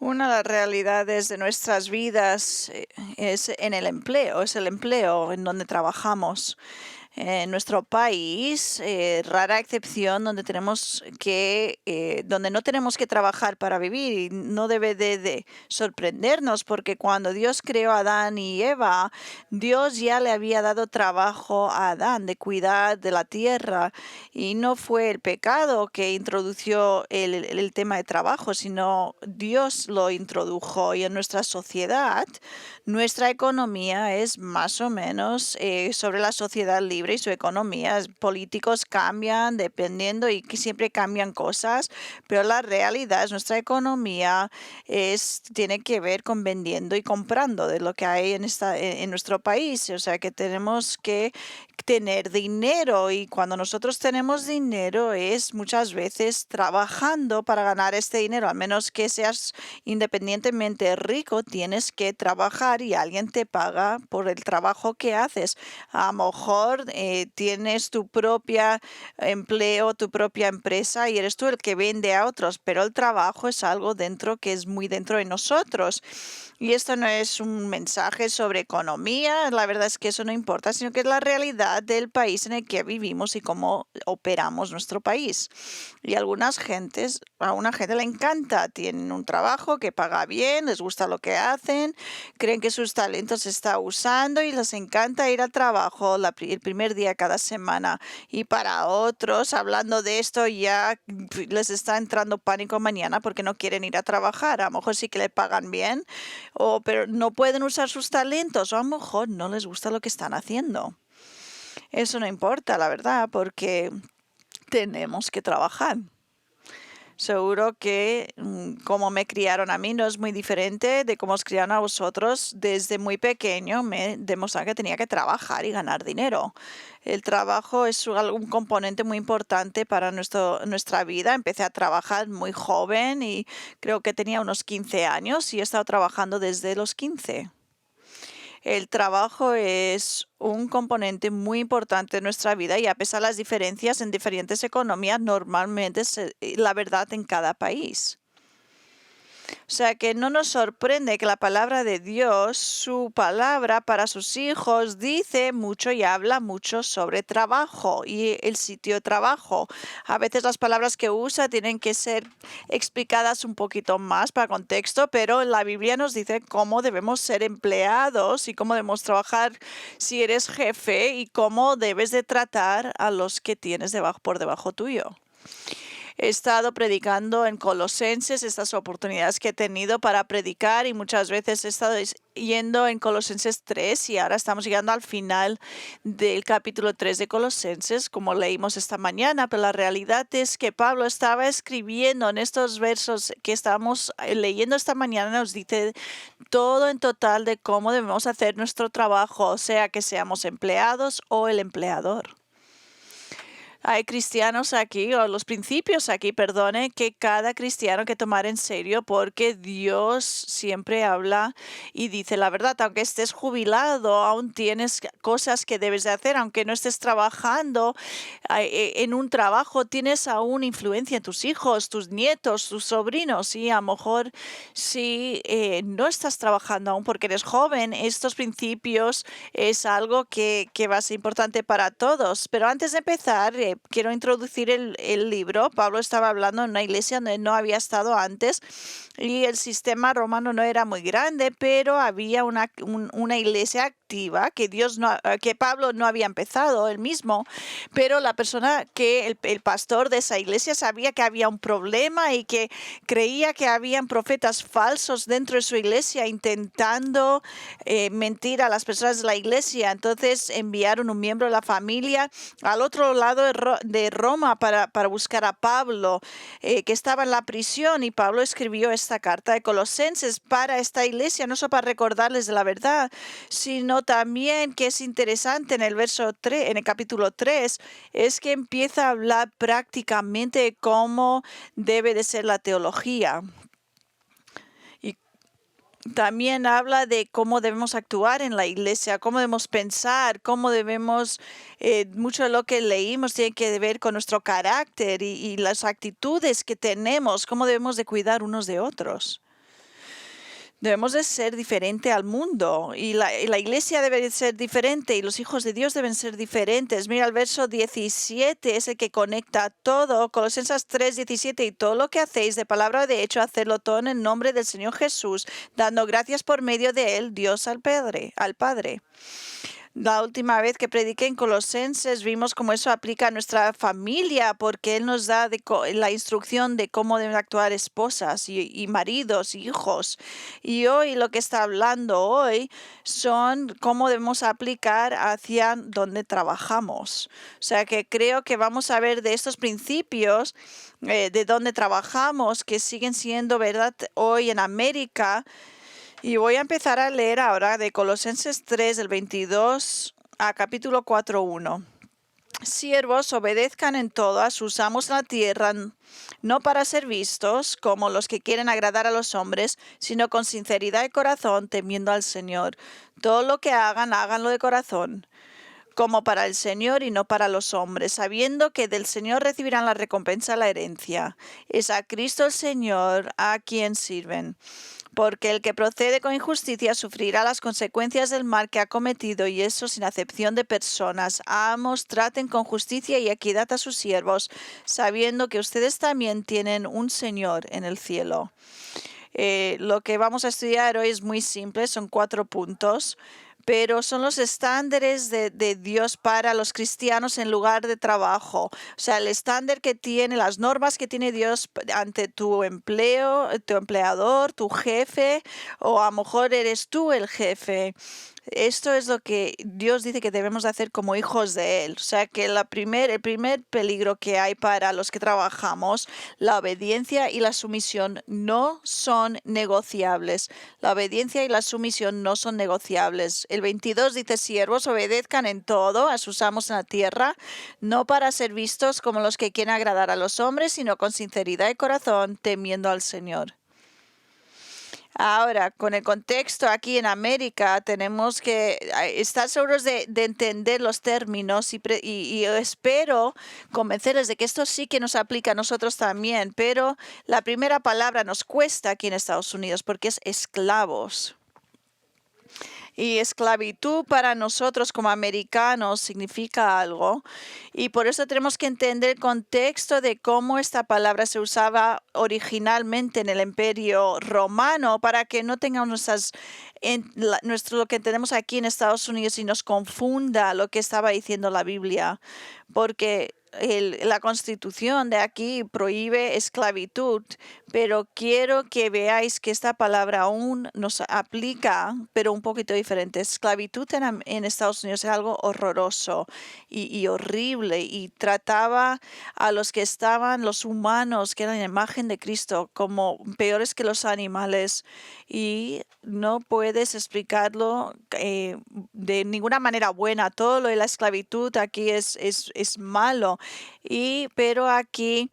Una de las realidades de nuestras vidas es en el empleo, es el empleo en donde trabajamos. En nuestro país, rara excepción donde no tenemos que trabajar para vivir y no debe de sorprendernos porque cuando Dios creó a Adán y Eva, Dios ya le había dado trabajo a Adán de cuidar de la tierra y no fue el pecado que introdujo el tema de trabajo, sino Dios lo introdujo y en nuestra sociedad, nuestra economía es más o menos sobre la sociedad libre y su economía. Políticos cambian dependiendo y que siempre cambian cosas, pero la realidad es nuestra economía tiene que ver con vendiendo y comprando de lo que hay en nuestro país. O sea que tenemos que tener dinero y cuando nosotros tenemos dinero es muchas veces trabajando para ganar este dinero, al menos que seas independientemente rico, tienes que trabajar y alguien te paga por el trabajo que haces. A lo mejor tienes tu propia empleo, tu propia empresa y eres tú el que vende a otros, pero el trabajo es algo dentro que es muy dentro de nosotros. Y esto no es un mensaje sobre economía, la verdad es que eso no importa, sino que es la realidad del país en el que vivimos y cómo operamos nuestro país. Y a una gente le encanta, tienen un trabajo que paga bien, les gusta lo que hacen, creen que sus talentos se está usando y les encanta ir al trabajo el primer día cada semana. Y para otros, hablando de esto, ya les está entrando pánico mañana porque no quieren ir a trabajar. A lo mejor sí que le pagan bien, pero no pueden usar sus talentos, o a lo mejor no les gusta lo que están haciendo. Eso no importa, la verdad, porque tenemos que trabajar. Seguro que como me criaron a mí no es muy diferente de cómo os criaron a vosotros. Desde muy pequeño me demostraron que tenía que trabajar y ganar dinero. El trabajo es un componente muy importante para nuestra vida. Empecé a trabajar muy joven y creo que tenía unos 15 años y he estado trabajando desde los 15. El trabajo es un componente muy importante de nuestra vida y a pesar de las diferencias en diferentes economías, normalmente es la verdad en cada país. O sea que no nos sorprende que la palabra de Dios, su palabra para sus hijos, dice mucho y habla mucho sobre trabajo y el sitio de trabajo. A veces las palabras que usa tienen que ser explicadas un poquito más para contexto, pero la Biblia nos dice cómo debemos ser empleados y cómo debemos trabajar si eres jefe y cómo debes de tratar a los que tienes por debajo tuyo. He estado predicando en Colosenses, estas oportunidades que he tenido para predicar y muchas veces he estado yendo en Colosenses 3 y ahora estamos llegando al final del capítulo 3 de Colosenses, como leímos esta mañana, pero la realidad es que Pablo estaba escribiendo en estos versos que estamos leyendo esta mañana, nos dice todo en total de cómo debemos hacer nuestro trabajo, sea que seamos empleados o el empleador. Hay cristianos aquí, o los principios aquí, perdone, que cada cristiano hay que tomar en serio porque Dios siempre habla y dice la verdad. Aunque estés jubilado, aún tienes cosas que debes de hacer. Aunque no estés trabajando en un trabajo, tienes aún influencia en tus hijos, tus nietos, tus sobrinos. Y a lo mejor si no estás trabajando aún porque eres joven, estos principios es algo que va a ser importante para todos. Pero antes de empezar, quiero introducir el libro. Pablo estaba hablando en una iglesia donde no había estado antes y el sistema romano no era muy grande, pero había una iglesia activa que Pablo no había empezado él mismo, pero la persona el pastor de esa iglesia sabía que había un problema y que creía que habían profetas falsos dentro de su iglesia intentando mentir a las personas de la iglesia. Entonces enviaron un miembro de la familia al otro lado de Roma para buscar a Pablo, que estaba en la prisión, y Pablo escribió esta carta de Colosenses para esta iglesia, no solo para recordarles de la verdad, sino también que es interesante en el en el capítulo 3, es que empieza a hablar prácticamente de cómo debe de ser la teología. También habla de cómo debemos actuar en la iglesia, cómo debemos pensar, cómo debemos, mucho de lo que leímos tiene que ver con nuestro carácter y las actitudes que tenemos, cómo debemos de cuidar unos de otros. Debemos de ser diferente al mundo y la iglesia debe de ser diferente y los hijos de Dios deben ser diferentes. Mira, el verso 17 es el que conecta todo. Colosenses 3:17 y todo lo que hacéis de palabra o de hecho, hacedlo todo en el nombre del Señor Jesús, dando gracias por medio de él, Dios al Padre. La última vez que prediqué en Colosenses vimos cómo eso aplica a nuestra familia, porque Él nos da la instrucción de cómo deben actuar esposas y maridos y hijos. Y hoy lo que está hablando hoy son cómo debemos aplicar hacia donde trabajamos. O sea que creo que vamos a ver de estos principios de donde trabajamos que siguen siendo verdad hoy en América. Y voy a empezar a leer ahora de Colosenses 3, del 22 a capítulo 4:1. Siervos, obedezcan en todo a sus amos en la tierra, no para ser vistos como los que quieren agradar a los hombres, sino con sinceridad de corazón, temiendo al Señor. Todo lo que hagan, háganlo de corazón, como para el Señor y no para los hombres, sabiendo que del Señor recibirán la recompensa, la herencia. Es a Cristo el Señor a quien sirven. Porque el que procede con injusticia sufrirá las consecuencias del mal que ha cometido, y eso sin acepción de personas. Amos, traten con justicia y equidad a sus siervos, sabiendo que ustedes también tienen un Señor en el cielo. Lo que vamos a estudiar hoy es muy simple, son 4 puntos, pero son los estándares de Dios para los cristianos en lugar de trabajo. O sea, el estándar que tiene, las normas que tiene Dios ante tu empleo, tu empleador, tu jefe, o a lo mejor eres tú el jefe. Esto es lo que Dios dice que debemos de hacer como hijos de Él. O sea que el primer peligro que hay para los que trabajamos, la obediencia y la sumisión no son negociables. La obediencia y la sumisión no son negociables. El 22 dice, siervos, obedezcan en todo a sus amos en la tierra, no para ser vistos como los que quieren agradar a los hombres, sino con sinceridad de corazón, temiendo al Señor. Ahora, con el contexto aquí en América, tenemos que estar seguros de entender los términos y espero convencerles de que esto sí que nos aplica a nosotros también, pero la primera palabra nos cuesta aquí en Estados Unidos porque es esclavos. Y esclavitud para nosotros como americanos significa algo. Y por eso tenemos que entender el contexto de cómo esta palabra se usaba originalmente en el Imperio Romano para que no tengamos lo que tenemos aquí en Estados Unidos y nos confunda lo que estaba diciendo la Biblia. Porque la Constitución de aquí prohíbe esclavitud, pero quiero que veáis que esta palabra aún nos aplica, pero un poquito diferente. Esclavitud en Estados Unidos es algo horroroso y horrible, y trataba a los que estaban, los humanos, que eran la imagen de Cristo, como peores que los animales, y no puedes explicarlo de ninguna manera buena. Todo lo de la esclavitud aquí es malo. Pero aquí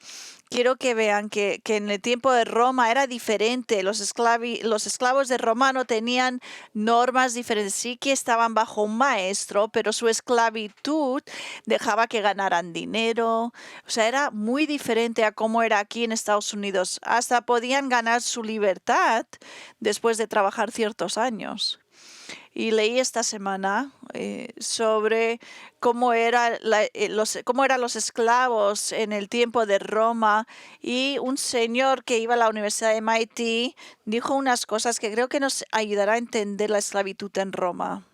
quiero que vean que en el tiempo de Roma era diferente. Los esclavos de Roma no tenían normas diferentes. Sí que estaban bajo un maestro, pero su esclavitud dejaba que ganaran dinero. O sea, era muy diferente a cómo era aquí en Estados Unidos. Hasta podían ganar su libertad después de trabajar ciertos años. Y leí esta semana sobre cómo eran los esclavos en el tiempo de Roma, y un señor que iba a la Universidad de MIT dijo unas cosas que creo que nos ayudará a entender la esclavitud en Roma.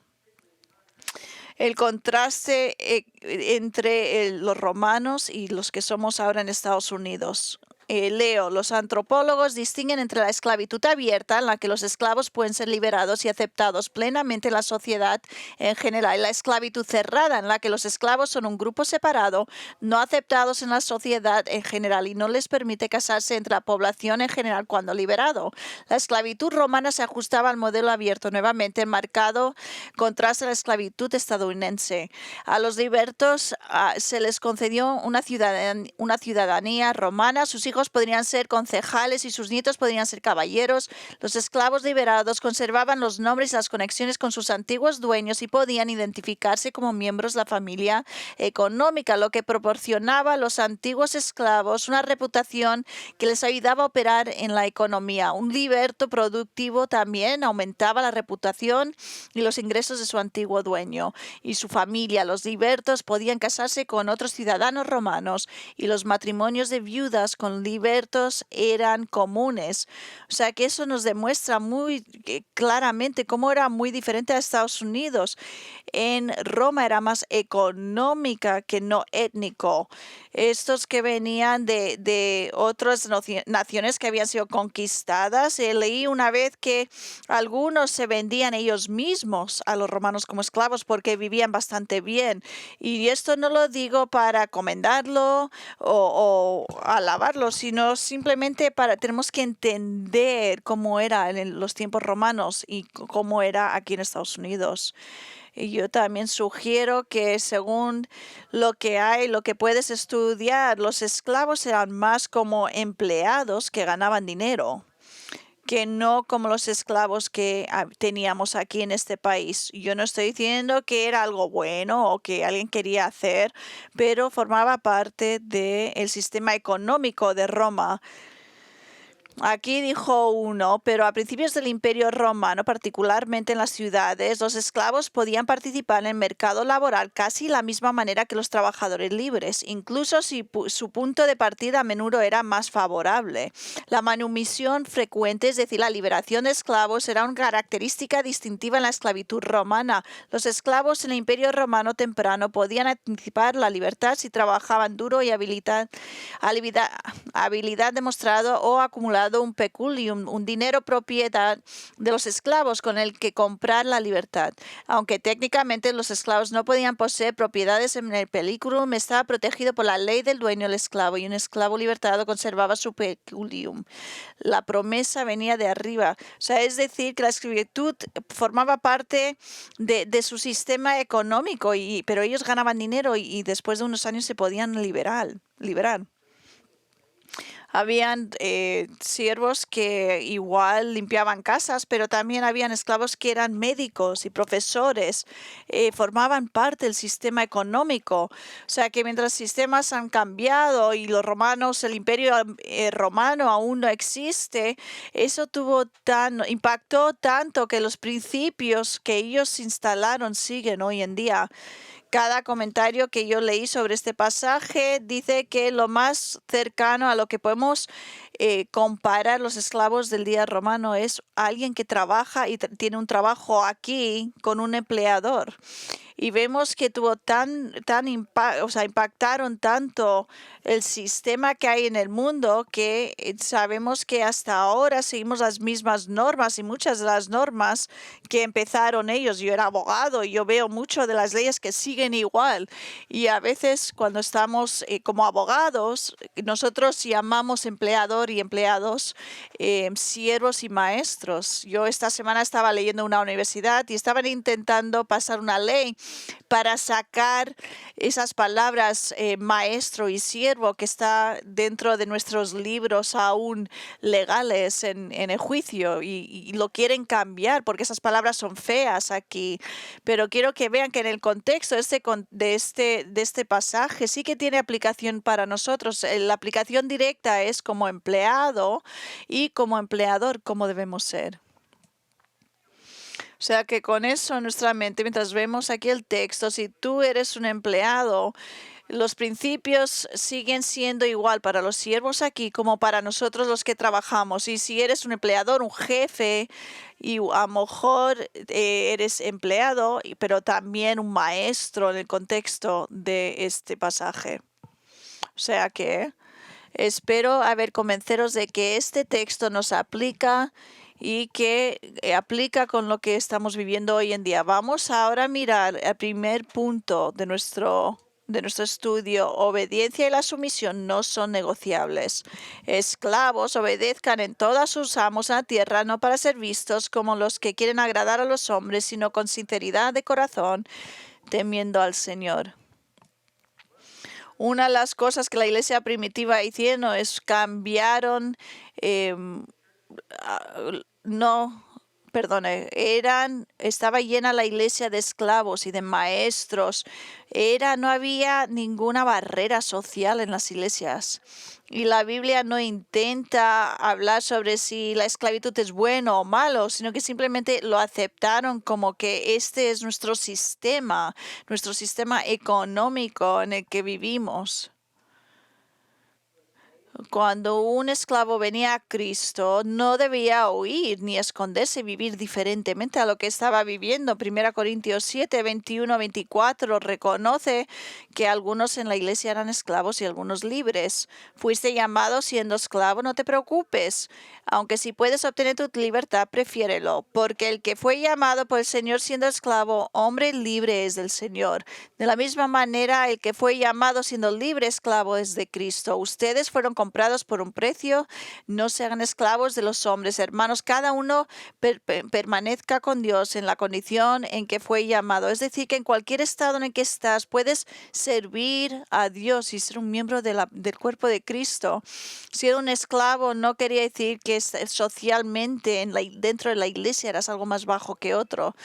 El contraste entre los romanos y los que somos ahora en Estados Unidos. Leo, los antropólogos distinguen entre la esclavitud abierta, en la que los esclavos pueden ser liberados y aceptados plenamente en la sociedad en general, y la esclavitud cerrada, en la que los esclavos son un grupo separado, no aceptados en la sociedad en general y no les permite casarse entre la población en general cuando liberado. La esclavitud romana se ajustaba al modelo abierto, nuevamente en marcado contraste a la esclavitud estadounidense. A los libertos se les concedió una ciudadanía romana, sus hijos hijos podrían ser concejales y sus nietos podrían ser caballeros. Los esclavos liberados conservaban los nombres y las conexiones con sus antiguos dueños y podían identificarse como miembros de la familia económica, lo que proporcionaba a los antiguos esclavos una reputación que les ayudaba a operar en la economía. Un liberto productivo también aumentaba la reputación y los ingresos de su antiguo dueño y su familia. Los libertos podían casarse con otros ciudadanos romanos y los matrimonios de viudas con libertos eran comunes. O sea que eso nos demuestra muy claramente cómo era muy diferente a Estados Unidos. En Roma era más económica que no étnico. Estos que venían de otras naciones que habían sido conquistadas, leí una vez que algunos se vendían ellos mismos a los romanos como esclavos porque vivían bastante bien. Y esto no lo digo para comendarlo o alabarlo, sino simplemente tenemos que entender cómo era en los tiempos romanos y cómo era aquí en Estados Unidos. Y yo también sugiero que según lo que hay, lo que puedes estudiar, los esclavos eran más como empleados que ganaban dinero, que no como los esclavos que teníamos aquí en este país. Yo no estoy diciendo que era algo bueno o que alguien quería hacer, pero formaba parte del sistema económico de Roma. Aquí dijo uno, pero a principios del Imperio Romano, particularmente en las ciudades, los esclavos podían participar en el mercado laboral casi de la misma manera que los trabajadores libres, incluso si su punto de partida a menudo era más favorable. La manumisión frecuente, es decir, la liberación de esclavos, era una característica distintiva en la esclavitud romana. Los esclavos en el Imperio Romano temprano podían anticipar la libertad si trabajaban duro y habilidad demostrado o acumulado un peculium, un dinero propiedad de los esclavos con el que comprar la libertad. Aunque técnicamente los esclavos no podían poseer propiedades en el peculum, estaba protegido por la ley del dueño del esclavo y un esclavo libertado conservaba su peculium. La promesa venía de arriba. O sea, es decir, que la esclavitud formaba parte de su sistema económico, pero ellos ganaban dinero y después de unos años se podían liberar. Habían siervos que igual limpiaban casas, pero también habían esclavos que eran médicos y profesores, formaban parte del sistema económico. O sea que mientras los sistemas han cambiado y los romanos, el imperio romano aún no existe, eso impactó tanto que los principios que ellos instalaron siguen hoy en día. Cada comentario que yo leí sobre este pasaje dice que lo más cercano a lo que podemos comparar los esclavos del día romano es alguien que trabaja y tiene un trabajo aquí con un empleador. Y vemos que impactaron tanto el sistema que hay en el mundo que sabemos que hasta ahora seguimos las mismas normas y muchas de las normas que empezaron ellos. Yo era abogado y yo veo mucho de las leyes que siguen igual. Y a veces cuando estamos como abogados, nosotros llamamos empleador y empleados siervos y maestros. Yo esta semana estaba leyendo una universidad y estaban intentando pasar una ley para sacar esas palabras maestro y siervo que está dentro de nuestros libros aún legales en el juicio y lo quieren cambiar porque esas palabras son feas aquí. Pero quiero que vean que en el contexto de este pasaje sí que tiene aplicación para nosotros. La aplicación directa es como empleado y como empleador, cómo debemos ser. O sea que con eso en nuestra mente, mientras vemos aquí el texto, si tú eres un empleado, los principios siguen siendo igual para los siervos aquí como para nosotros los que trabajamos. Y si eres un empleador, un jefe, y a lo mejor eres empleado, pero también un maestro en el contexto de este pasaje. O sea que espero convenceros de que este texto nos aplica y que aplica con lo que estamos viviendo hoy en día. Vamos ahora a mirar el primer punto de nuestro estudio. Obediencia y la sumisión no son negociables. Esclavos, obedezcan en todas sus amos a la tierra, no para ser vistos como los que quieren agradar a los hombres, sino con sinceridad de corazón, temiendo al Señor. Una de las cosas que la iglesia primitiva hicieron es cambiaron, em, no, perdone, estaba llena la iglesia de esclavos y de maestros. No había ninguna barrera social en las iglesias. Y la Biblia no intenta hablar sobre si la esclavitud es bueno o malo, sino que simplemente lo aceptaron como que este es nuestro sistema económico en el que vivimos. Cuando un esclavo venía a Cristo, no debía huir ni esconderse, vivir diferentemente a lo que estaba viviendo. 1 Corintios 7, 21, 24 reconoce que algunos en la iglesia eran esclavos y algunos libres. Fuiste llamado siendo esclavo, no te preocupes. Aunque si puedes obtener tu libertad, prefiérelo, porque el que fue llamado por el Señor siendo esclavo, hombre libre es del Señor. De la misma manera, el que fue llamado siendo libre esclavo es de Cristo. Ustedes fueron comprados por un precio, no se hagan esclavos de los hombres. Hermanos, cada uno permanezca con Dios en la condición en que fue llamado. Es decir, que en cualquier estado en el que estás, puedes servir a Dios y ser un miembro del cuerpo de Cristo. Ser un esclavo no quería decir que socialmente dentro de la iglesia eras algo más bajo que otro.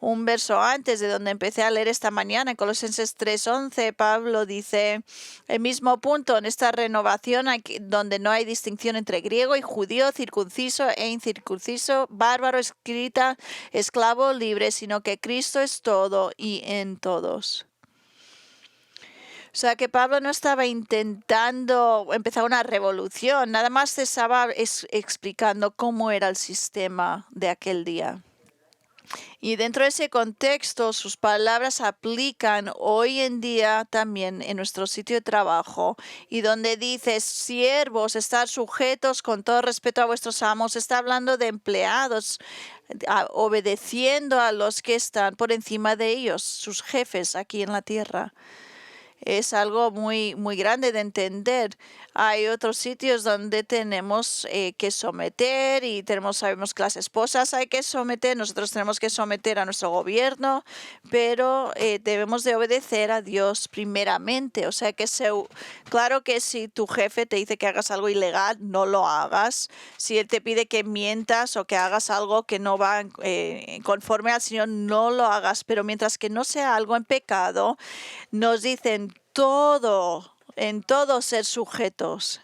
Un verso antes de donde empecé a leer esta mañana, en Colosenses 3:11, Pablo dice, el mismo punto en esta renovación donde no hay distinción entre griego y judío, circunciso e incircunciso, bárbaro, escrita, esclavo, libre, sino que Cristo es todo y en todos. O sea que Pablo no estaba intentando empezar una revolución, nada más estaba explicando cómo era el sistema de aquel día. Y dentro de ese contexto, sus palabras aplican hoy en día también en nuestro sitio de trabajo. Y donde dice, siervos, estar sujetos con todo respeto a vuestros amos, está hablando de empleados, obedeciendo a los que están por encima de ellos, sus jefes aquí en la tierra. Es algo muy, muy grande de entender. Hay otros sitios donde tenemos que someter y sabemos que las esposas hay que someter, nosotros tenemos que someter a nuestro gobierno, pero debemos de obedecer a Dios primeramente. O sea que claro que si tu jefe te dice que hagas algo ilegal, no lo hagas. Si él te pide que mientas o que hagas algo que no va conforme al Señor, no lo hagas. Pero mientras que no sea algo en pecado, nos dicen en todo ser sujetos.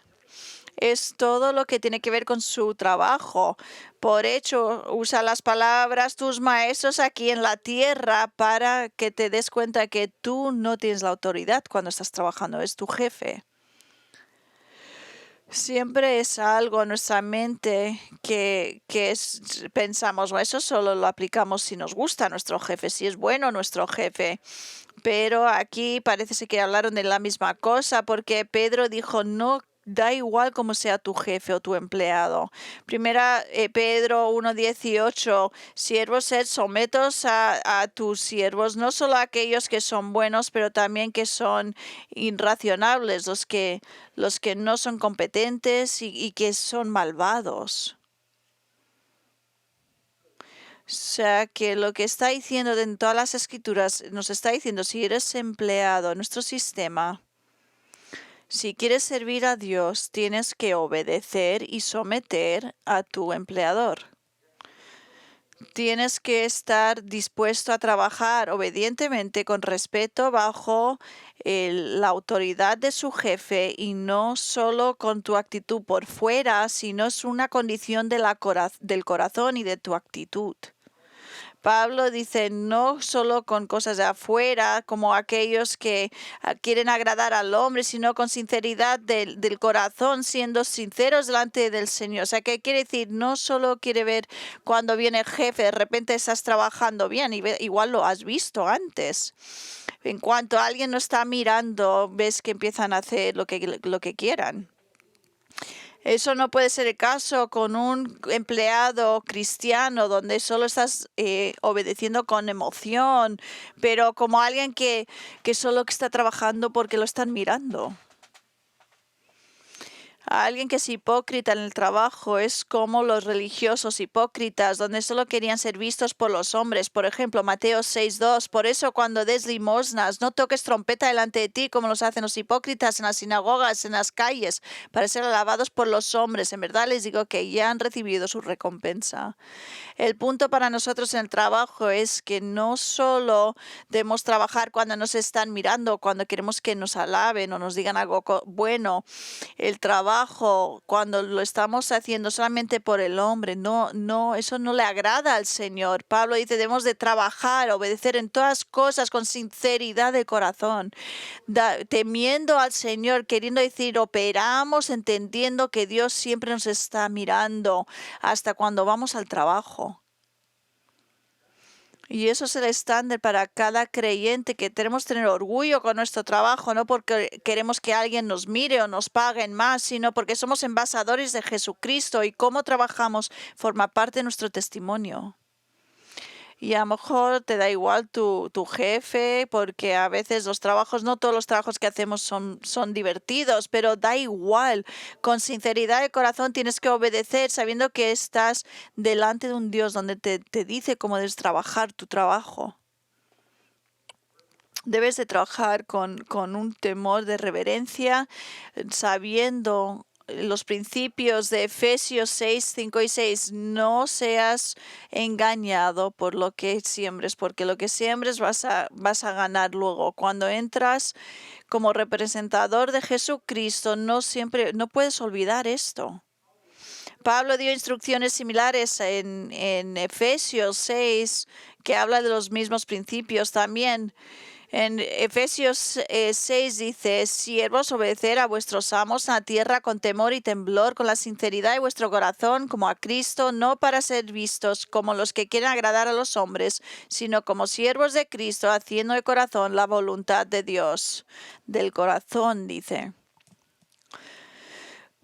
Es todo lo que tiene que ver con su trabajo. Por hecho, usa las palabras tus maestros aquí en la tierra para que te des cuenta que tú no tienes la autoridad cuando estás trabajando, es tu jefe. Siempre es algo en nuestra mente que pensamos, bueno, eso solo lo aplicamos si nos gusta nuestro jefe, si es bueno nuestro jefe. Pero aquí parece ser que hablaron de la misma cosa porque Pedro dijo, no da igual cómo sea tu jefe o tu empleado. Primera Pedro 1:18, siervos, sed sometos a tus siervos, no solo a aquellos que son buenos, pero también que son irracionables, los que no son competentes y que son malvados. O sea, que lo que está diciendo en todas las escrituras, nos está diciendo, si eres empleado en nuestro sistema, si quieres servir a Dios, tienes que obedecer y someter a tu empleador. Tienes que estar dispuesto a trabajar obedientemente, con respeto, bajo la autoridad de su jefe y no solo con tu actitud por fuera, sino es una condición del corazón y de tu actitud. Pablo dice, no solo con cosas de afuera, como aquellos que quieren agradar al hombre, sino con sinceridad del corazón, siendo sinceros delante del Señor. O sea, ¿qué quiere decir? No solo quiere ver cuando viene el jefe, de repente estás trabajando bien, y igual lo has visto antes. En cuanto alguien no está mirando, ves que empiezan a hacer lo que quieran. Eso no puede ser el caso con un empleado cristiano donde solo estás obedeciendo con emoción, pero como alguien que solo está trabajando porque lo están mirando. Alguien que es hipócrita en el trabajo es como los religiosos hipócritas, donde solo querían ser vistos por los hombres. Por ejemplo, Mateo 6:2. Por eso cuando des limosnas, no toques trompeta delante de ti como los hacen los hipócritas en las sinagogas, en las calles, para ser alabados por los hombres. En verdad les digo que ya han recibido su recompensa. El punto para nosotros en el trabajo es que no solo debemos trabajar cuando nos están mirando, cuando queremos que nos alaben o nos digan algo bueno. El trabajo, cuando lo estamos haciendo solamente por el hombre, no, eso no le agrada al Señor. Pablo dice, debemos de trabajar, obedecer en todas cosas con sinceridad de corazón, temiendo al Señor, queriendo decir, operamos entendiendo que Dios siempre nos está mirando hasta cuando vamos al trabajo. Y eso es el estándar para cada creyente, que tenemos que tener orgullo con nuestro trabajo, no porque queremos que alguien nos mire o nos paguen más, sino porque somos embajadores de Jesucristo y cómo trabajamos forma parte de nuestro testimonio. Y a lo mejor te da igual tu jefe, porque a veces los trabajos, no todos los trabajos que hacemos son divertidos, pero da igual. Con sinceridad de corazón tienes que obedecer sabiendo que estás delante de un Dios donde te dice cómo debes trabajar tu trabajo. Debes de trabajar con un temor de reverencia, sabiendo los principios de Efesios 6:5 y 6. No seas engañado por lo que siembres, porque lo que siembres vas a ganar luego. Cuando entras como representador de Jesucristo, no puedes olvidar esto. Pablo dio instrucciones similares en Efesios 6, que habla de los mismos principios también. En Efesios 6 dice, siervos, obedecer a vuestros amos en la tierra con temor y temblor, con la sinceridad de vuestro corazón, como a Cristo, no para ser vistos como los que quieren agradar a los hombres, sino como siervos de Cristo, haciendo de corazón la voluntad de Dios. Del corazón, dice.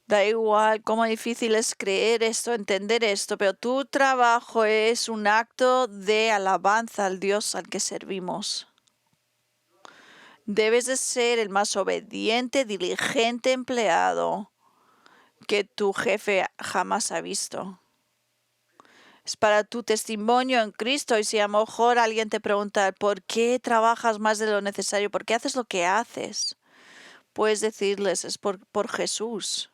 Da igual cómo difícil es creer esto, entender esto, pero tu trabajo es un acto de alabanza al Dios al que servimos. Debes de ser el más obediente, diligente empleado que tu jefe jamás ha visto. Es para tu testimonio en Cristo. Y si a lo mejor alguien te pregunta, ¿por qué trabajas más de lo necesario? ¿Por qué haces lo que haces? Puedes decirles, es por Jesús.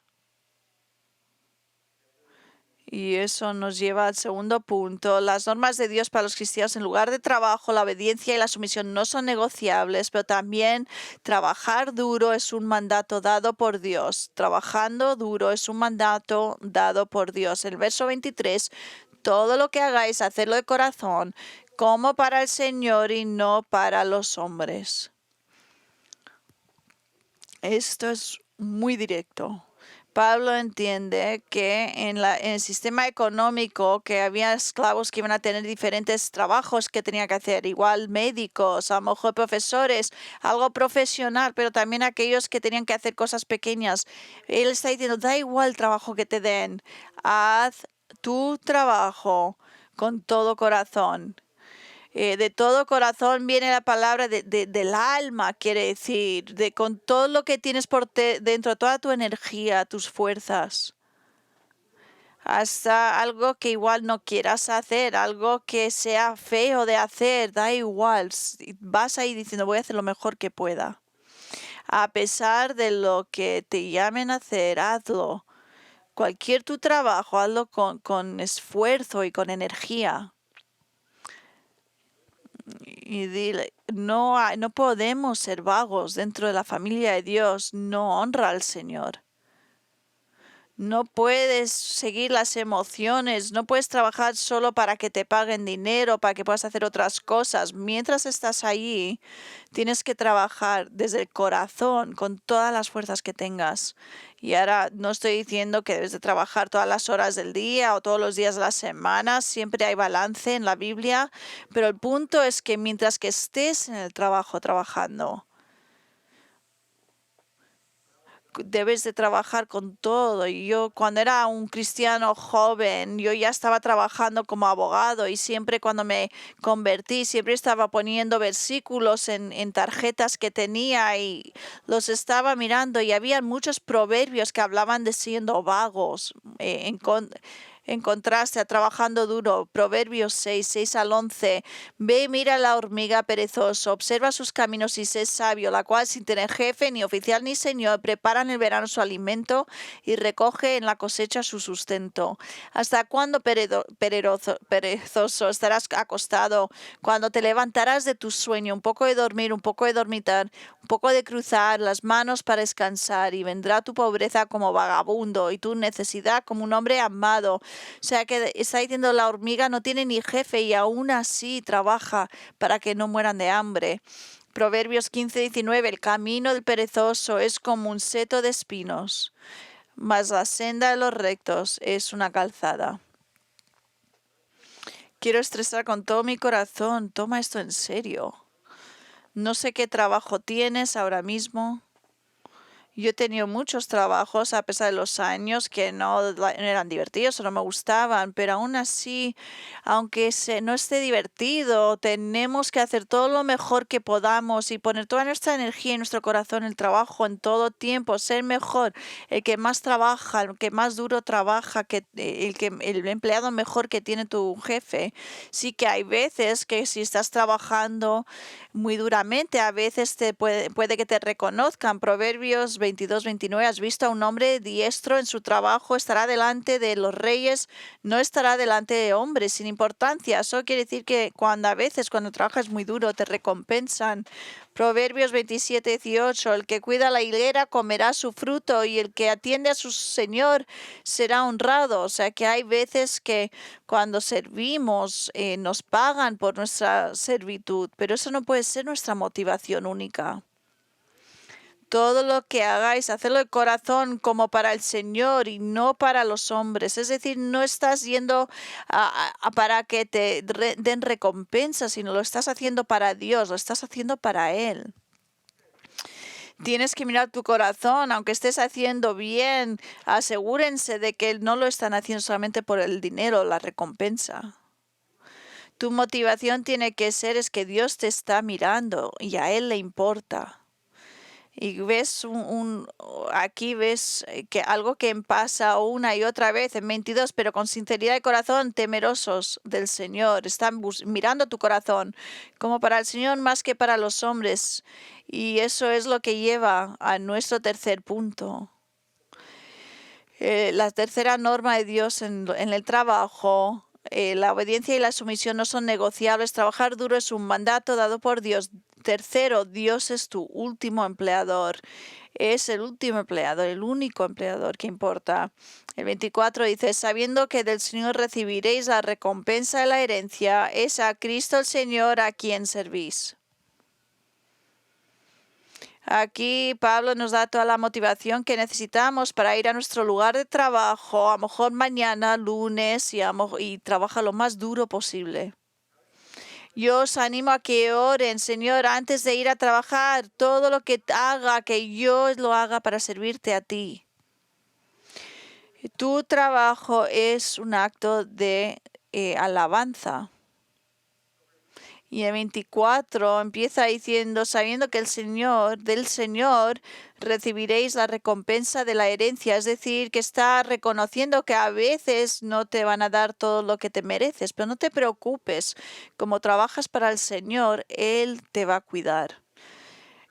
Y eso nos lleva al segundo punto. Las normas de Dios para los cristianos en lugar de trabajo, la obediencia y la sumisión no son negociables, pero también trabajar duro es un mandato dado por Dios. Trabajando duro es un mandato dado por Dios. El verso 23, todo lo que hagáis, hacedlo de corazón, como para el Señor y no para los hombres. Esto es muy directo. Pablo entiende que en el sistema económico que había esclavos que iban a tener diferentes trabajos que tenían que hacer, igual médicos, a lo mejor profesores, algo profesional, pero también aquellos que tenían que hacer cosas pequeñas. Él está diciendo, da igual el trabajo que te den, haz tu trabajo con todo corazón. De todo corazón viene la palabra del alma, quiere decir, con todo lo que tienes dentro, toda tu energía, tus fuerzas. Hasta algo que igual no quieras hacer, algo que sea feo de hacer, da igual. Vas ahí diciendo, voy a hacer lo mejor que pueda. A pesar de lo que te llamen a hacer, hazlo. Cualquier tu trabajo, hazlo con esfuerzo y con energía. Y dile, no podemos ser vagos dentro de la familia de Dios, no honra al Señor. No puedes seguir las emociones, no puedes trabajar solo para que te paguen dinero, para que puedas hacer otras cosas. Mientras estás allí, tienes que trabajar desde el corazón, con todas las fuerzas que tengas. Y ahora no estoy diciendo que debes de trabajar todas las horas del día o todos los días de la semana, siempre hay balance en la Biblia, pero el punto es que mientras que estés en el trabajo trabajando, debes de trabajar con todo. Y yo cuando era un cristiano joven, yo ya estaba trabajando como abogado y siempre cuando me convertí, siempre estaba poniendo versículos en tarjetas que tenía y los estaba mirando y había muchos proverbios que hablaban de siendo vagos, en contraste a trabajando duro. Proverbios 6 al 11. Ve, mira la hormiga perezoso, observa sus caminos y sé sabio, la cual sin tener jefe, ni oficial, ni señor, prepara en el verano su alimento y recoge en la cosecha su sustento. ¿Hasta cuándo, perezoso, estarás acostado? Cuando te levantarás de tu sueño, un poco de dormir, un poco de dormitar, un poco de cruzar las manos para descansar, y vendrá tu pobreza como vagabundo y tu necesidad como un hombre amado. O sea que está diciendo la hormiga no tiene ni jefe y aún así trabaja para que no mueran de hambre. Proverbios 15-19. El camino del perezoso es como un seto de espinos, mas la senda de los rectos es una calzada. Quiero estresar con todo mi corazón, toma esto en serio. No sé qué trabajo tienes ahora mismo. Yo he tenido muchos trabajos a pesar de los años que no eran divertidos o no me gustaban, pero aún así, aunque no esté divertido, tenemos que hacer todo lo mejor que podamos y poner toda nuestra energía y nuestro corazón en el trabajo en todo tiempo, ser mejor, el que más trabaja, el que más duro trabaja, el empleado mejor que tiene tu jefe. Sí que hay veces que si estás trabajando muy duramente, a veces puede que te reconozcan. Proverbios 22-29. Has visto a un hombre diestro en su trabajo, estará delante de los reyes, no estará delante de hombres sin importancia. Eso quiere decir que a veces cuando trabajas muy duro te recompensan. Proverbios 27-18. El que cuida la higuera comerá su fruto y el que atiende a su señor será honrado. O sea que hay veces que cuando servimos nos pagan por nuestra servitud, pero eso no puede ser nuestra motivación única. Todo lo que hagáis, hacedlo de corazón como para el Señor y no para los hombres. Es decir, no estás yendo para que te den recompensa, sino lo estás haciendo para Dios, lo estás haciendo para Él. Tienes que mirar tu corazón, aunque estés haciendo bien, asegúrense de que no lo están haciendo solamente por el dinero, la recompensa. Tu motivación tiene que ser es que Dios te está mirando y a Él le importa. Y ves aquí ves que algo que pasa una y otra vez en 22, pero con sinceridad de corazón, temerosos del Señor, están mirando tu corazón como para el Señor más que para los hombres. Y eso es lo que lleva a nuestro tercer punto. La tercera norma de Dios en el trabajo. La obediencia y la sumisión no son negociables. Trabajar duro es un mandato dado por Dios. Tercero, Dios es tu último empleador. Es el último empleador, el único empleador que importa. El 24 dice, sabiendo que del Señor recibiréis la recompensa de la herencia, es a Cristo el Señor a quien servís. Aquí Pablo nos da toda la motivación que necesitamos para ir a nuestro lugar de trabajo, a lo mejor mañana, lunes, y trabaja lo más duro posible. Yo os animo a que oren, Señor, antes de ir a trabajar, todo lo que haga, que yo lo haga para servirte a ti. Tu trabajo es un acto de alabanza. Y el 24 empieza diciendo, sabiendo que del Señor recibiréis la recompensa de la herencia. Es decir, que está reconociendo que a veces no te van a dar todo lo que te mereces, pero no te preocupes. Como trabajas para el Señor, Él te va a cuidar.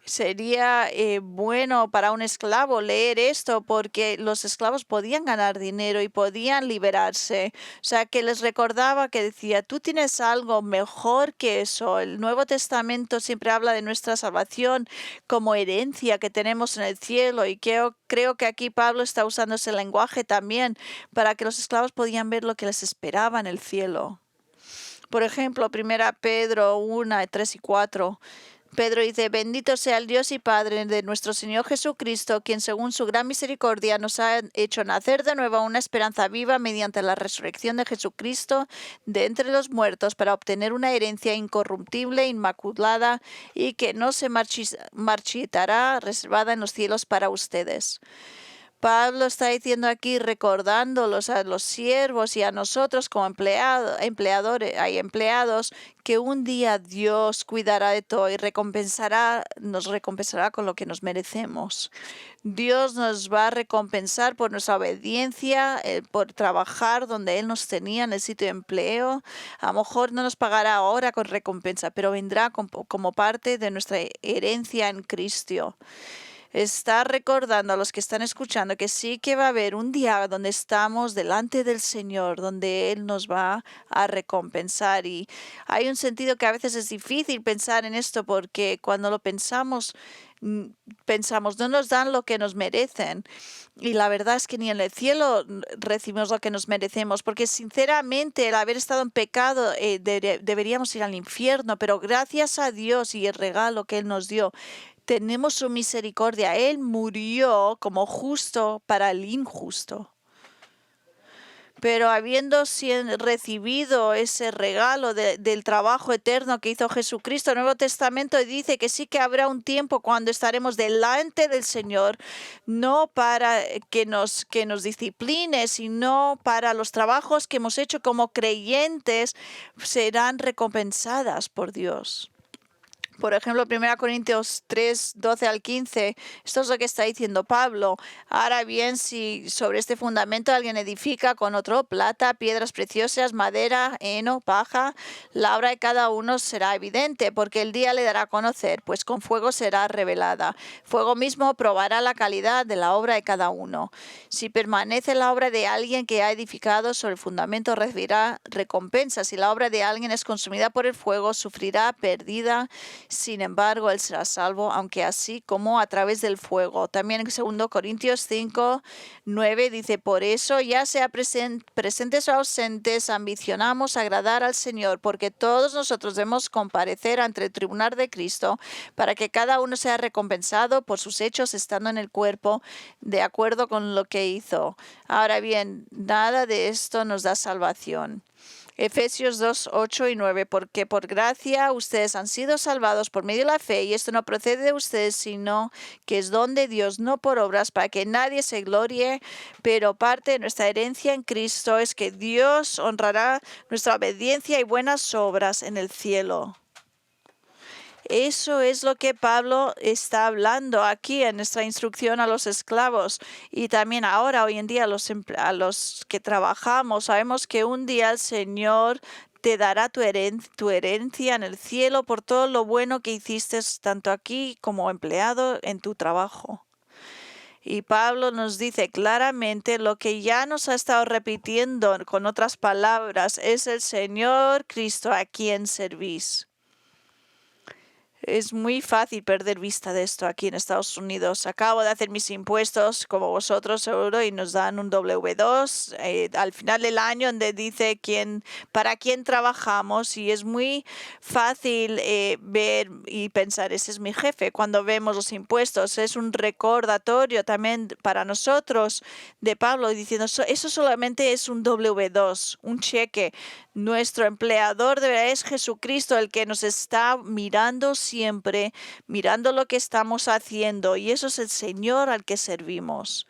Sería bueno para un esclavo leer esto porque los esclavos podían ganar dinero y podían liberarse. O sea, que les recordaba que decía, tú tienes algo mejor que eso. El Nuevo Testamento siempre habla de nuestra salvación como herencia que tenemos en el cielo y creo que aquí Pablo está usando ese lenguaje también para que los esclavos podían ver lo que les esperaba en el cielo. Por ejemplo, 1 Pedro 1, 3 y 4. Pedro dice, bendito sea el Dios y Padre de nuestro Señor Jesucristo, quien según su gran misericordia nos ha hecho nacer de nuevo a una esperanza viva mediante la resurrección de Jesucristo de entre los muertos para obtener una herencia incorruptible, inmaculada y que no se marchitará, reservada en los cielos para ustedes. Pablo está diciendo aquí, recordándolos a los siervos y a nosotros como empleadores, hay empleados, que un día Dios cuidará de todo y nos recompensará con lo que nos merecemos. Dios nos va a recompensar por nuestra obediencia, por trabajar donde Él nos tenía en el sitio de empleo. A lo mejor no nos pagará ahora con recompensa, pero vendrá como parte de nuestra herencia en Cristo. Está recordando a los que están escuchando que sí que va a haber un día donde estamos delante del Señor, donde Él nos va a recompensar. Y hay un sentido que a veces es difícil pensar en esto porque cuando lo pensamos, no nos dan lo que nos merecen. Y la verdad es que ni en el cielo recibimos lo que nos merecemos, porque sinceramente el haber estado en pecado deberíamos ir al infierno, pero gracias a Dios y el regalo que Él nos dio, tenemos su misericordia. Él murió como justo para el injusto. Pero habiendo recibido ese regalo del trabajo eterno que hizo Jesucristo, el Nuevo Testamento dice que sí que habrá un tiempo cuando estaremos delante del Señor, no para que nos discipline, sino para los trabajos que hemos hecho como creyentes serán recompensadas por Dios. Por ejemplo, 1 Corintios 3, 12 al 15, esto es lo que está diciendo Pablo. Ahora bien, si sobre este fundamento alguien edifica con otro plata, piedras preciosas, madera, heno, paja, la obra de cada uno será evidente, porque el día le dará a conocer, pues con fuego será revelada. Fuego mismo probará la calidad de la obra de cada uno. Si permanece la obra de alguien que ha edificado sobre el fundamento, recibirá recompensa. Si la obra de alguien es consumida por el fuego, sufrirá pérdida. Sin embargo, él será salvo, aunque así como a través del fuego. También en 2 Corintios 5, 9 dice, por eso, ya sea presentes o ausentes, ambicionamos agradar al Señor, porque todos nosotros debemos comparecer ante el tribunal de Cristo, para que cada uno sea recompensado por sus hechos estando en el cuerpo, de acuerdo con lo que hizo. Ahora bien, nada de esto nos da salvación. Efesios 2, 8 y 9, porque por gracia ustedes han sido salvados por medio de la fe, y esto no procede de ustedes, sino que es don de Dios, no por obras, para que nadie se glorie, pero parte de nuestra herencia en Cristo es que Dios honrará nuestra obediencia y buenas obras en el cielo. Eso es lo que Pablo está hablando aquí en nuestra instrucción a los esclavos y también ahora, hoy en día, a los que trabajamos. Sabemos que un día el Señor te dará tu herencia en el cielo por todo lo bueno que hiciste tanto aquí como empleado en tu trabajo. Y Pablo nos dice claramente lo que ya nos ha estado repitiendo con otras palabras, es el Señor Cristo a quien servís. Es muy fácil perder vista de esto aquí en Estados Unidos. Acabo de hacer mis impuestos, como vosotros seguro, y nos dan un W2 al final del año donde dice para quién trabajamos, y es muy fácil ver y pensar, ese es mi jefe. Cuando vemos los impuestos, es un recordatorio también para nosotros de Pablo diciendo, eso solamente es un W2, un cheque. Nuestro empleador de verdad es Jesucristo, el que nos está mirando siempre, mirando lo que estamos haciendo, y eso es el Señor al que servimos.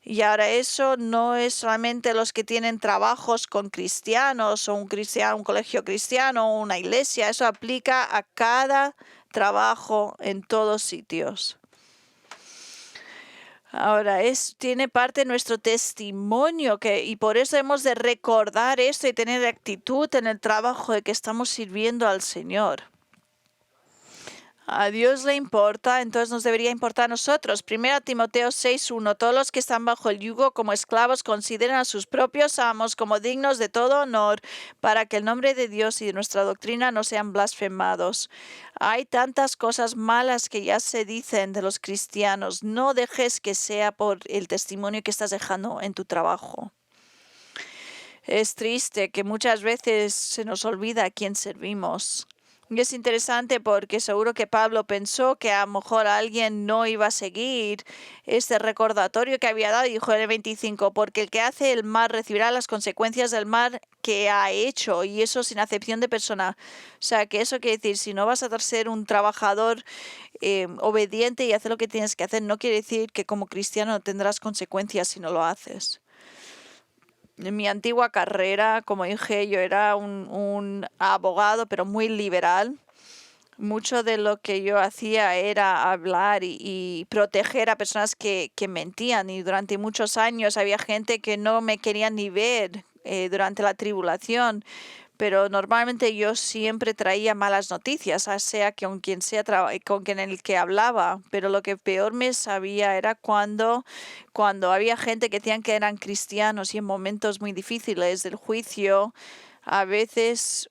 Y ahora eso no es solamente los que tienen trabajos con cristianos o un colegio cristiano o una iglesia, eso aplica a cada trabajo en todos sitios. Ahora, tiene parte de nuestro testimonio y por eso hemos de recordar esto y tener actitud en el trabajo de que estamos sirviendo al Señor. A Dios le importa, entonces nos debería importar a nosotros. 1 Timoteo 6:1, todos los que están bajo el yugo como esclavos consideren a sus propios amos como dignos de todo honor, para que el nombre de Dios y de nuestra doctrina no sean blasfemados. Hay tantas cosas malas que ya se dicen de los cristianos. No dejes que sea por el testimonio que estás dejando en tu trabajo. Es triste que muchas veces se nos olvida a quién servimos. Y es interesante porque seguro que Pablo pensó que a lo mejor alguien no iba a seguir este recordatorio que había dado y dijo en el 25, porque el que hace el mal recibirá las consecuencias del mal que ha hecho, y eso sin acepción de persona. O sea, que eso quiere decir, si no vas a ser un trabajador obediente y hacer lo que tienes que hacer, no quiere decir que como cristiano no tendrás consecuencias si no lo haces. En mi antigua carrera, como dije, yo era un abogado, pero muy liberal. Mucho de lo que yo hacía era hablar y proteger a personas que mentían, y durante muchos años había gente que no me quería ni ver durante la tribulación, pero normalmente yo siempre traía malas noticias, sea que con quien sea con quien el que hablaba, pero lo que peor me sabía era cuando había gente que decían que eran cristianos y en momentos muy difíciles del juicio, a veces,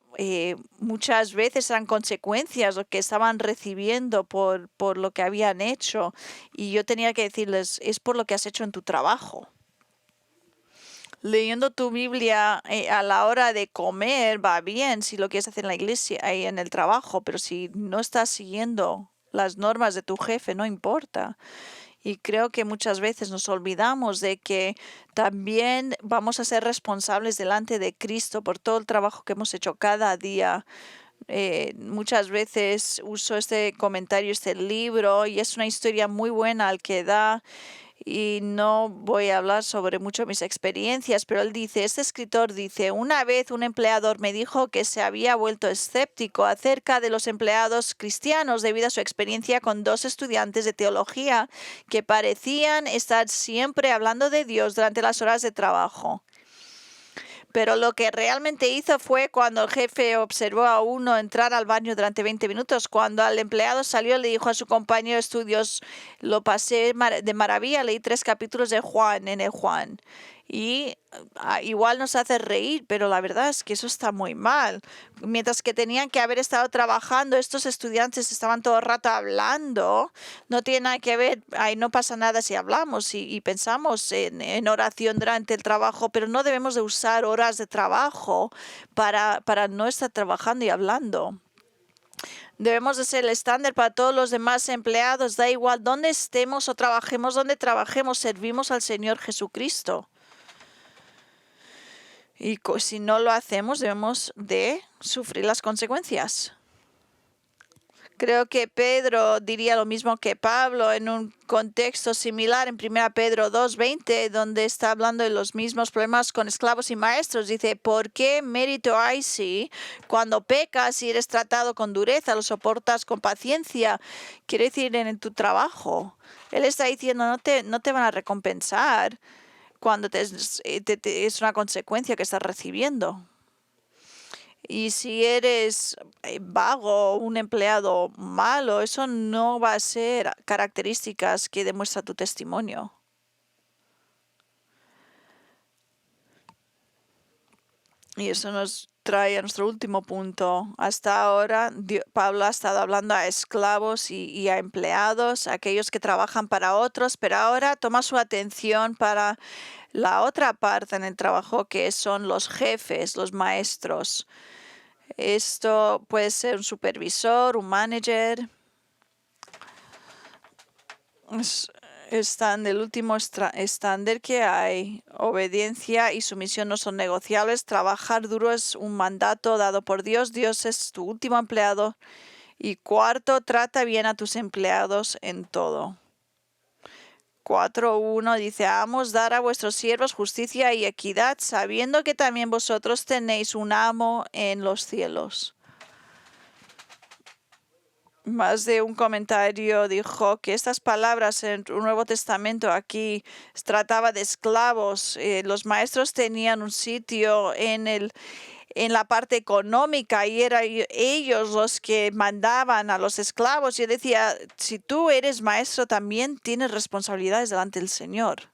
muchas veces eran consecuencias lo que estaban recibiendo por lo que habían hecho, y yo tenía que decirles, es por lo que has hecho en tu trabajo. Leyendo tu Biblia a la hora de comer va bien si lo quieres hacer en la iglesia y en el trabajo, pero si no estás siguiendo las normas de tu jefe, no importa. Y creo que muchas veces nos olvidamos de que también vamos a ser responsables delante de Cristo por todo el trabajo que hemos hecho cada día. Muchas veces uso este comentario, este libro, y es una historia muy buena al que da, y no voy a hablar sobre mucho mis experiencias, pero él dice, este escritor dice, una vez un empleador me dijo que se había vuelto escéptico acerca de los empleados cristianos debido a su experiencia con dos estudiantes de teología que parecían estar siempre hablando de Dios durante las horas de trabajo. Pero lo que realmente hizo fue cuando el jefe observó a uno entrar al baño durante 20 minutos. Cuando el empleado salió, le dijo a su compañero de estudios, lo pasé de maravilla, leí 3 capítulos de Juan en el Juan. Y igual nos hace reír, pero la verdad es que eso está muy mal. Mientras que tenían que haber estado trabajando, estos estudiantes estaban todo el rato hablando. No tiene nada que ver, ahí no pasa nada si hablamos y pensamos en oración durante el trabajo, pero no debemos de usar horas de trabajo para no estar trabajando y hablando. Debemos de ser el estándar para todos los demás empleados, da igual dónde estemos o trabajemos, donde trabajemos, servimos al Señor Jesucristo. Y si no lo hacemos, debemos de sufrir las consecuencias. Creo que Pedro diría lo mismo que Pablo en un contexto similar en 1 Pedro 2:20, donde está hablando de los mismos problemas con esclavos y maestros. Dice, ¿por qué mérito hay si cuando pecas y eres tratado con dureza, lo soportas con paciencia? Quiere decir en tu trabajo. Él está diciendo, no te van a recompensar cuando es una consecuencia que estás recibiendo. Y si eres vago, un empleado malo, eso no va a ser características que demuestra tu testimonio. Y eso nos trae a nuestro último punto. Hasta ahora, Pablo ha estado hablando a esclavos y a empleados, aquellos que trabajan para otros, pero ahora toma su atención para la otra parte en el trabajo, que son los jefes, los maestros. Esto puede ser un supervisor, un manager. Están del último estándar que hay. Obediencia y sumisión no son negociables. Trabajar duro es un mandato dado por Dios. Dios es tu último empleado. Y cuarto, trata bien a tus empleados en todo. 4:1 dice, amos, dar a vuestros siervos justicia y equidad, sabiendo que también vosotros tenéis un amo en los cielos. Más de un comentario dijo que estas palabras en el Nuevo Testamento aquí trataba de esclavos. Los maestros tenían un sitio en la parte económica y eran ellos los que mandaban a los esclavos. Y decía, si tú eres maestro también tienes responsabilidades delante del Señor.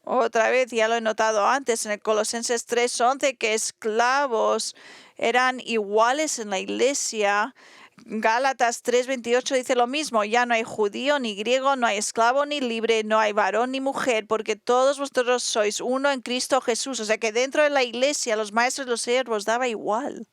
Otra vez, ya lo he notado antes en el Colosenses 3:11, que esclavos eran iguales en la iglesia. Gálatas 3:28 dice lo mismo, ya no hay judío ni griego, no hay esclavo ni libre, no hay varón ni mujer, porque todos vosotros sois uno en Cristo Jesús. O sea que dentro de la iglesia, los maestros y los siervos daba igual.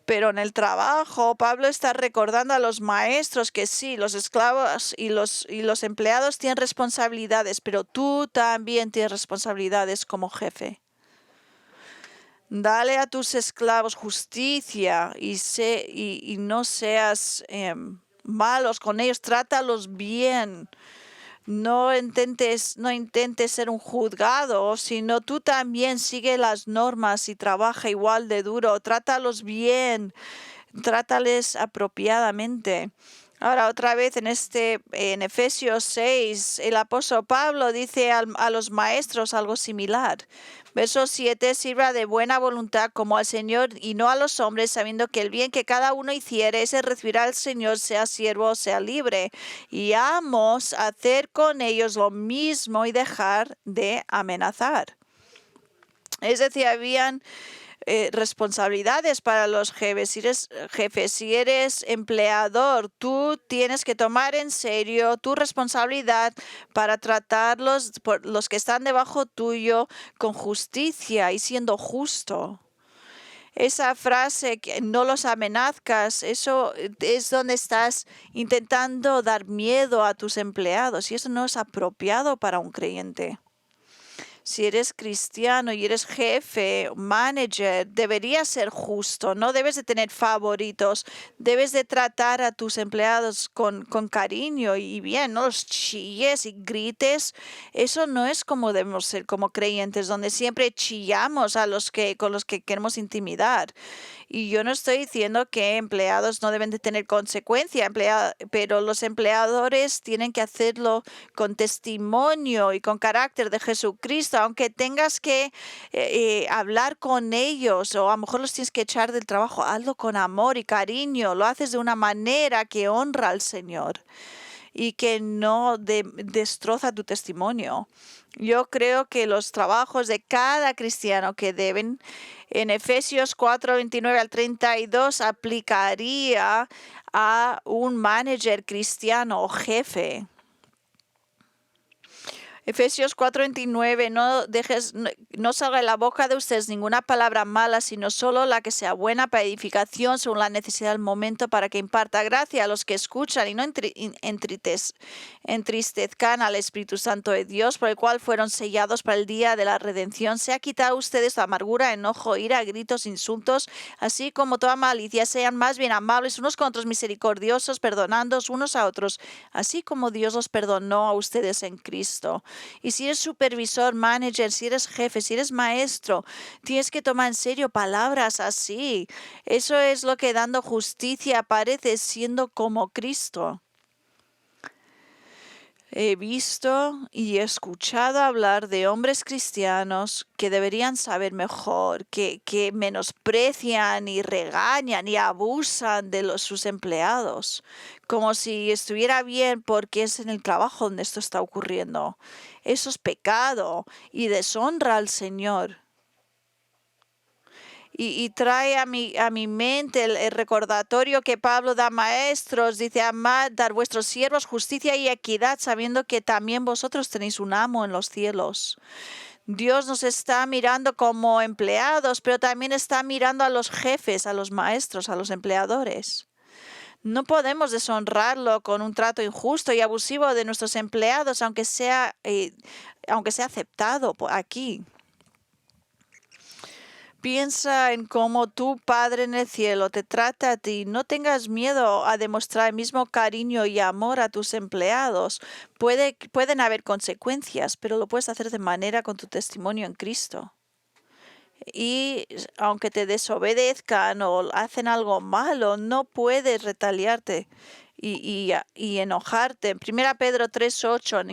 Pero en el trabajo, Pablo está recordando a los maestros que sí, los esclavos y los empleados tienen responsabilidades, pero tú también tienes responsabilidades como jefe. Dale a tus esclavos justicia y no seas malos con ellos, trátalos bien. No intentes ser un juzgado, sino tú también sigue las normas y trabaja igual de duro. Trátalos bien, trátales apropiadamente. Ahora, otra vez en Efesios 6, el apóstol Pablo dice a los maestros algo similar. Verso 7, sirva de buena voluntad como al Señor y no a los hombres, sabiendo que el bien que cada uno hiciere, ese recibirá al Señor, sea siervo o sea libre. Y amos hacer con ellos lo mismo y dejar de amenazar. Es decir, habían responsabilidades para los jefes. Si eres empleador, tú tienes que tomar en serio tu responsabilidad para tratarlos, por los que están debajo tuyo, con justicia y siendo justo. Esa frase que no los amenazcas, eso es donde estás intentando dar miedo a tus empleados y eso no es apropiado para un creyente. Si eres cristiano y eres jefe, manager, deberías ser justo, no debes de tener favoritos, debes de tratar a tus empleados con cariño y bien, no los chilles y grites. Eso no es como debemos ser como creyentes, donde siempre chillamos con los que queremos intimidar. Y yo no estoy diciendo que empleados no deben de tener consecuencia, pero los empleadores tienen que hacerlo con testimonio y con carácter de Jesucristo, aunque tengas que hablar con ellos o a lo mejor los tienes que echar del trabajo, hazlo con amor y cariño, lo haces de una manera que honra al Señor y que no destroza tu testimonio. Yo creo que los trabajos de cada cristiano que deben, en Efesios 4, 29 al 32, aplicaría a un manager cristiano o jefe. Efesios 4:29, no salga de la boca de ustedes ninguna palabra mala, sino solo la que sea buena para edificación según la necesidad del momento, para que imparta gracia a los que escuchan y no entristezcan al Espíritu Santo de Dios, por el cual fueron sellados para el día de la redención. Se ha quitado a ustedes la amargura, enojo, ira, gritos, insultos, así como toda malicia. Sean más bien amables unos con otros, misericordiosos, perdonándoos unos a otros, así como Dios los perdonó a ustedes en Cristo. Y si eres supervisor, manager, si eres jefe, si eres maestro, tienes que tomar en serio palabras así. Eso es lo que dando justicia aparece, siendo como Cristo. He visto y escuchado hablar de hombres cristianos que deberían saber mejor, que menosprecian y regañan y abusan de sus empleados, como si estuviera bien porque es en el trabajo donde esto está ocurriendo. Eso es pecado y deshonra al Señor. Y trae a mi mente el recordatorio que Pablo da a maestros, dice: amad, dar vuestros siervos justicia y equidad, sabiendo que también vosotros tenéis un amo en los cielos. Dios nos está mirando como empleados, pero también está mirando a los jefes, a los maestros, a los empleadores. No podemos deshonrarlo con un trato injusto y abusivo de nuestros empleados, aunque sea aceptado aquí. Piensa en cómo tu Padre en el cielo te trata a ti. No tengas miedo a demostrar el mismo cariño y amor a tus empleados. Pueden haber consecuencias, pero lo puedes hacer de manera con tu testimonio en Cristo. Y aunque te desobedezcan o hacen algo malo, no puedes retaliarte y enojarte. En 1 Pedro 3:8,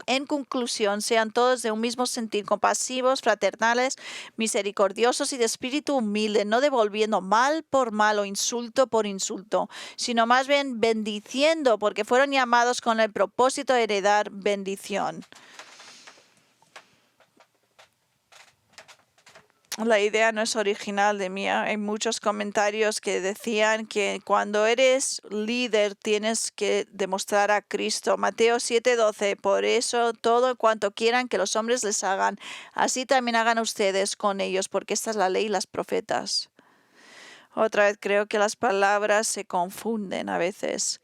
en conclusión, sean todos de un mismo sentir, compasivos, fraternales, misericordiosos y de espíritu humilde, no devolviendo mal por mal o insulto por insulto, sino más bien bendiciendo, porque fueron llamados con el propósito de heredar bendición. La idea no es original de mí. Hay muchos comentarios que decían que cuando eres líder tienes que demostrar a Cristo. Mateo 7:12, por eso todo cuanto quieran que los hombres les hagan, así también hagan ustedes con ellos, porque esta es la ley y las profetas. Otra vez creo que las palabras se confunden a veces.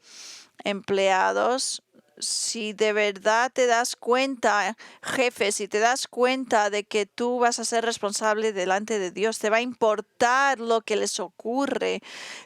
Empleados, si de verdad te das cuenta, jefe, si te das cuenta de que tú vas a ser responsable delante de Dios, te va a importar lo que les ocurre,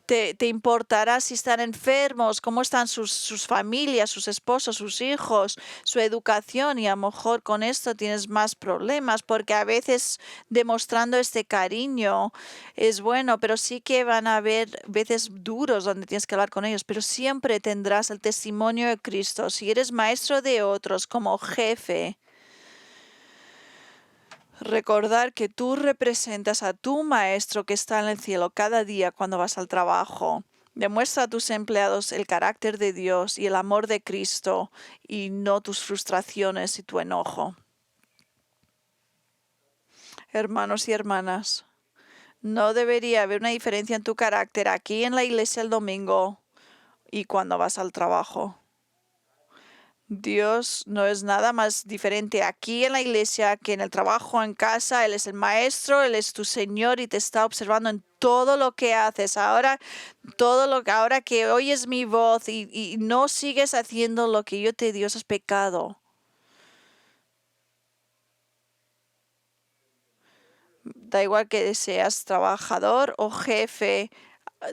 te importará si están enfermos, cómo están sus familias, sus esposos, sus hijos, su educación, y a lo mejor con esto tienes más problemas porque a veces demostrando este cariño es bueno, pero sí que van a haber veces duros donde tienes que hablar con ellos, pero siempre tendrás el testimonio de Cristo. Si eres maestro de otros como jefe, recordar que tú representas a tu maestro que está en el cielo cada día cuando vas al trabajo. Demuestra a tus empleados el carácter de Dios y el amor de Cristo y no tus frustraciones y tu enojo. Hermanos y hermanas, no debería haber una diferencia en tu carácter aquí en la iglesia el domingo y cuando vas al trabajo. Dios no es nada más diferente aquí en la iglesia que en el trabajo, en casa. Él es el maestro, Él es tu Señor y te está observando en todo lo que haces. Ahora, ahora que oyes mi voz y no sigues haciendo lo que yo te digo, eso es pecado. Da igual que seas trabajador o jefe,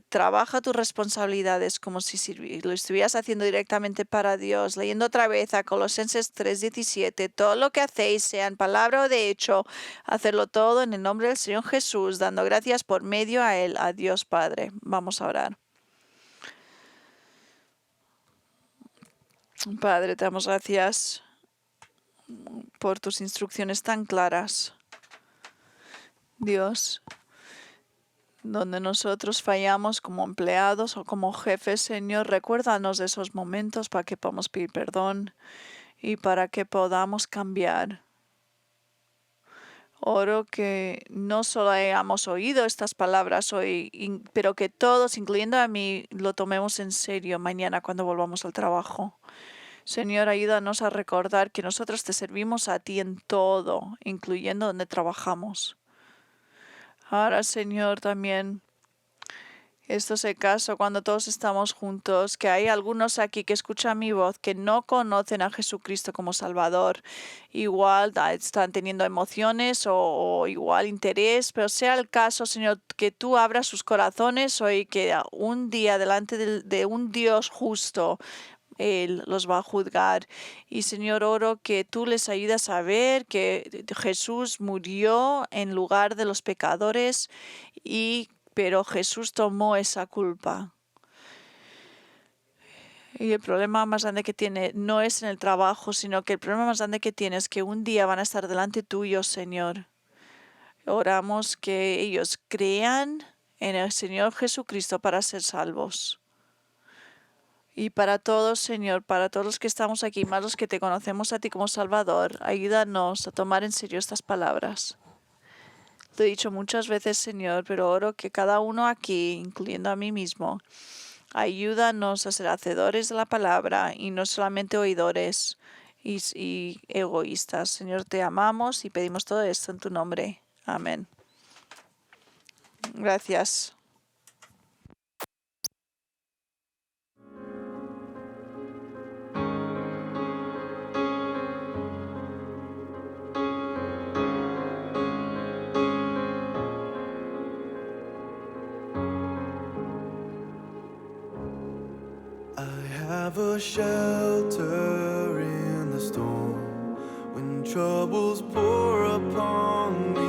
trabaja tus responsabilidades como si lo estuvieras haciendo directamente para Dios. Leyendo otra vez a Colosenses 3:17, todo lo que hacéis, sea en palabra o de hecho, hacerlo todo en el nombre del Señor Jesús, dando gracias por medio a Él, a Dios Padre. Vamos a orar. Padre, te damos gracias por tus instrucciones tan claras. Dios, donde nosotros fallamos como empleados o como jefes, Señor, recuérdanos de esos momentos para que podamos pedir perdón y para que podamos cambiar. Oro que no solo hayamos oído estas palabras hoy, pero que todos, incluyendo a mí, lo tomemos en serio mañana cuando volvamos al trabajo. Señor, ayúdanos a recordar que nosotros te servimos a ti en todo, incluyendo donde trabajamos. Ahora, Señor, también esto es el caso cuando todos estamos juntos, que hay algunos aquí que escuchan mi voz, que no conocen a Jesucristo como Salvador. Igual están teniendo emociones o igual interés, pero sea el caso, Señor, que tú abras sus corazones hoy, que un día delante de un Dios justo, Él los va a juzgar. Y Señor, oro que tú les ayudas a ver que Jesús murió en lugar de los pecadores pero Jesús tomó esa culpa. Y el problema más grande que tiene no es en el trabajo, sino que el problema más grande que tiene es que un día van a estar delante tuyo, Señor. Oramos que ellos crean en el Señor Jesucristo para ser salvos. Y para todos, Señor, para todos los que estamos aquí, más los que te conocemos a ti como Salvador, ayúdanos a tomar en serio estas palabras. Lo he dicho muchas veces, Señor, pero oro que cada uno aquí, incluyendo a mí mismo, ayúdanos a ser hacedores de la palabra y no solamente oidores y egoístas. Señor, te amamos y pedimos todo esto en tu nombre. Amén. Gracias. Have a shelter in the storm when troubles pour upon me.